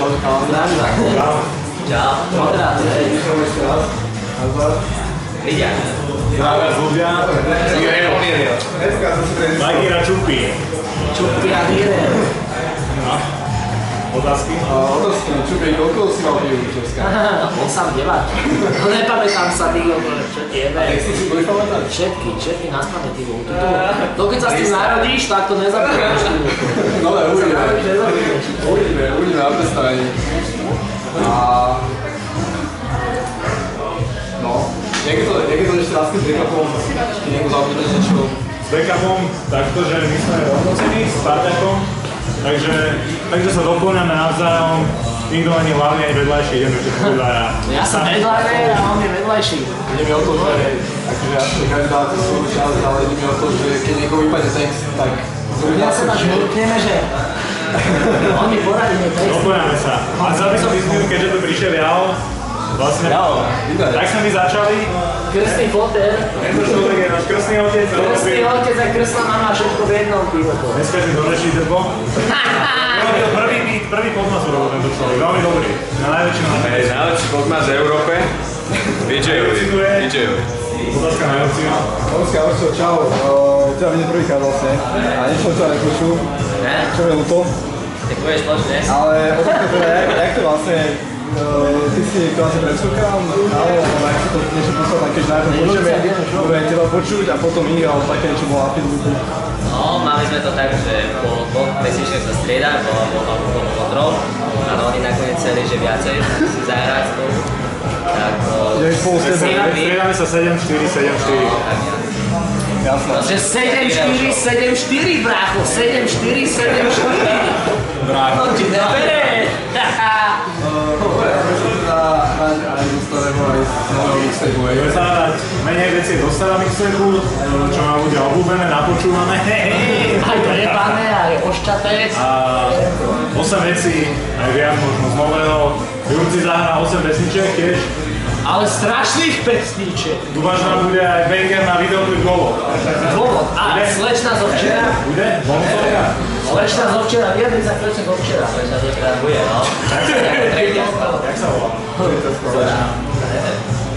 Zdravím vás. Čau. Moderátor. Vidia. Zdravia z ľudia. Majkýra Čupy. Čupy a Víre. Otázky? Otázky, Čupy, koľko si mal pijú Čevská? On sám nevá. No nepamätám sa tých, čo jebe. Jak si budeš pamätať? Všetky nás pamätí. Dokud sa s tým narodíš, tak to nezabudneš. No ale uvidíme na predstavení. No, jak je to ešte raz s backupom? Ti niekto zaobídeš niečo? S backupom takto, že my sme rovnocení s Spartakom, takže sa doplňame navzájom. Nikto ani hlavne ani vedľajší ideme všetko vydára. Ja som vedľajší a on je vedľajší. Ide mi o to, že akože jasne každý dá tú svoju časť, ale ide mi o to, že keď niekoho vypadne text, tak Ja sa tak žmurkneme, že on mi poradí mi text. Doplňame sa. A chcel by som vyzvihnúť, keďže tu prišiel Jao, vlastne tak sme my začali. Krstný fotér. Tento človek je náš krstný otec. Krstný otec a krstná mama, všetko v jednom pivoku. Dneska si dorečí drbo. Prvý podmas urobil tento človek, veľmi dobrý. Na najväčší máme. Najlepší podmas v Európe. DJ-ovi. Otázka na Jocino. Orso, čau. Teba vidím prvýkrát vlastne a niečo ťa nepočul, čo je ľúto. Tak budeš počne. Ale otázka teda, jak to vlastne, ty si to asi predskúkal, alebo jak si to niečo poslal také, že najprv budeme teba počuť a potom ich, alebo také niečo bolo na Facebooku. No, mali sme to tak, že po dvoch pesničkách sa strieda, bola kontrol, ale oni nakoniec chceli, že viacej si zahrať spolu. Tak Striedame sa 7-4, 7-4. Jasné. Že 7-4, brácho, 7-4. Brácho. No ti nebere. Budeme sa dať menej veci do stará mixtapu, čo má ľudia obľúbené, napočúvané. Aj to jebané, aj oščaté. A 8 vecí, aj viac možno z nového. Jurci zahrá 8 pesniček tiež. Ale strašných pesníček. Dúfam, že nám bude aj banger na videoklip Dôvod. Dôvod. A slečna zo včera. Bude? Bonusovka? Slečna zo včera, vyjadri sa slečna zo včera. Slečna zo včera bude, no. Jak sa volá?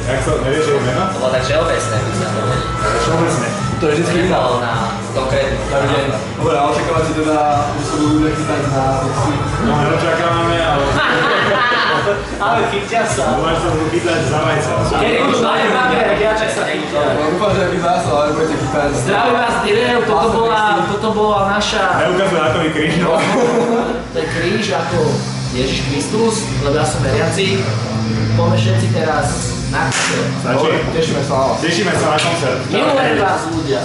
Jak sa, nevieš jej meno? To bolo tak všeobecné, by sa to boli. Všeobecne. To je vždycky iná. Nebolo na konkrétnu. Dobre, ale očakávate teda, že sa budú ľudia chytať na texty. No, neočakávame, ale... Ale chytia sa. Dúfam, že sa budú chytať za vajca. Keď už dajú babier, ja čak sa chytia. Dúfam, že vy zásad, ale budete chytať. Zdravím vás, Direv, toto bola naša... Neukazuje ako mi kríž, no. To je kríž ako Ježiš Kristus, lebo ja som veriaci. Poďme všetci teraz na koncert. Stačí? Tešíme sa na vás. Tešíme sa na koncert. Milujem vás ľudia.